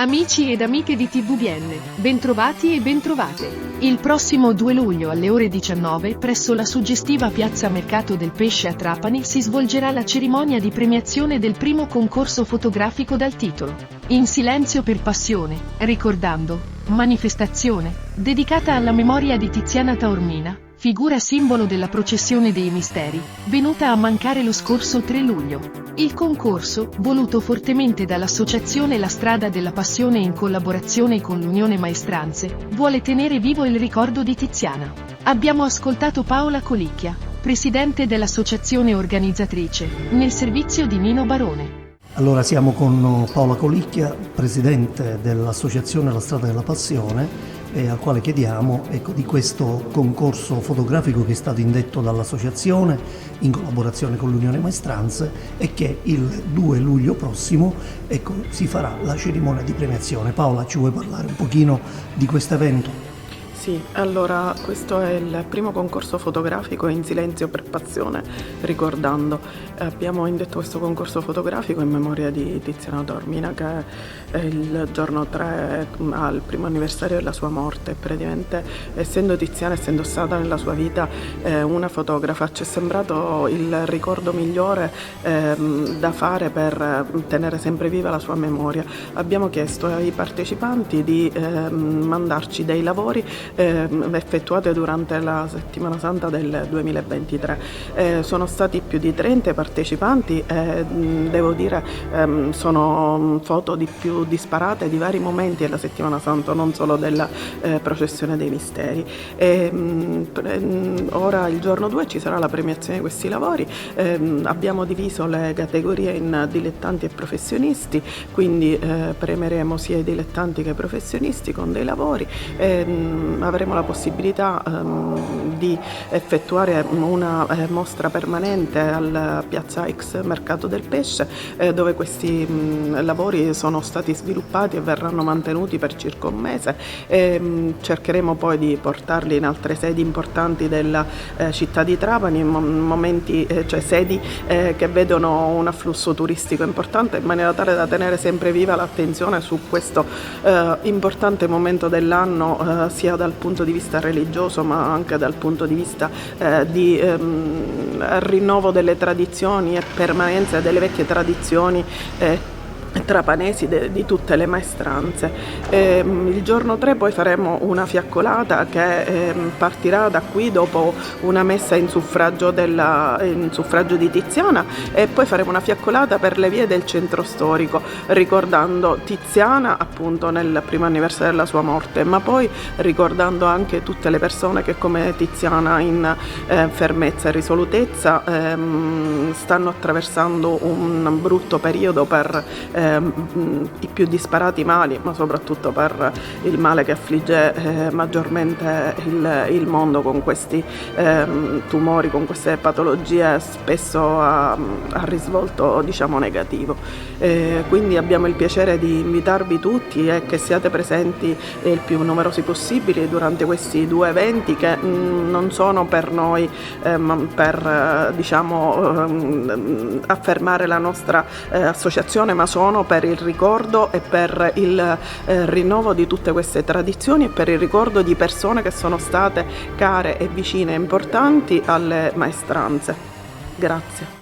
Amici ed amiche di TVBN, bentrovati e bentrovate. Il prossimo 2 luglio alle ore 19 presso la suggestiva Piazza Mercato del Pesce a Trapani si svolgerà la cerimonia di premiazione del primo concorso fotografico dal titolo In silenzio per passione, ricordando, manifestazione, dedicata alla memoria di Tiziana Taormina, figura simbolo della processione dei misteri, venuta a mancare lo scorso 3 luglio. Il concorso, voluto fortemente dall'associazione La Strada della Passione in collaborazione con l'Unione Maestranze, vuole tenere vivo il ricordo di Tiziana. Abbiamo ascoltato Paola Colicchia, presidente dell'associazione organizzatrice, nel servizio di Nino Barone. Allora siamo con Paola Colicchia, presidente dell'associazione La Strada della Passione, al quale chiediamo di questo concorso fotografico che è stato indetto dall'associazione in collaborazione con l'Unione Maestranze e che il 2 luglio prossimo si farà la cerimonia di premiazione. Paola, ci vuoi parlare un pochino di questo evento? Sì, allora questo è il primo concorso fotografico in silenzio per passione, ricordando. Abbiamo indetto questo concorso fotografico in memoria di Tiziana Taormina, che è il giorno 3 al primo anniversario della sua morte. Praticamente, essendo Tiziana, essendo stata nella sua vita una fotografa, ci è sembrato il ricordo migliore da fare per tenere sempre viva la sua memoria. Abbiamo chiesto ai partecipanti di mandarci dei lavori effettuate durante la settimana santa del 2023. Sono stati più di 30 partecipanti e devo dire sono foto di più disparate di vari momenti della settimana santa, non solo della processione dei misteri. Ora il giorno 2 ci sarà la premiazione di questi lavori. Abbiamo diviso le categorie in dilettanti e professionisti, quindi premieremo sia i dilettanti che i professionisti con dei lavori. Avremo la possibilità di effettuare una mostra permanente alla piazza ex Mercato del Pesce, dove questi lavori sono stati sviluppati e verranno mantenuti per circa un mese. Cercheremo poi di portarli in altre sedi importanti della città di Trapani, sedi che vedono un afflusso turistico importante, in maniera tale da tenere sempre viva l'attenzione su questo importante momento dell'anno, sia dal punto di vista religioso ma anche dal punto di vista di rinnovo delle tradizioni e permanenza delle vecchie tradizioni trapanesi di tutte le maestranze. Il giorno 3 poi faremo una fiaccolata che partirà da qui dopo una messa in suffragio di Tiziana, e poi faremo una fiaccolata per le vie del centro storico, ricordando Tiziana appunto nel primo anniversario della sua morte, ma poi ricordando anche tutte le persone che come Tiziana in fermezza e risolutezza stanno attraversando un brutto periodo per i più disparati mali, ma soprattutto per il male che affligge maggiormente il mondo, con questi tumori, con queste patologie spesso a risvolto negativo. Quindi abbiamo il piacere di invitarvi tutti e che siate presenti il più numerosi possibili durante questi due eventi, che non sono per noi ma per affermare la nostra associazione, ma sono per il ricordo e per il rinnovo di tutte queste tradizioni e per il ricordo di persone che sono state care e vicine e importanti alle maestranze. Grazie.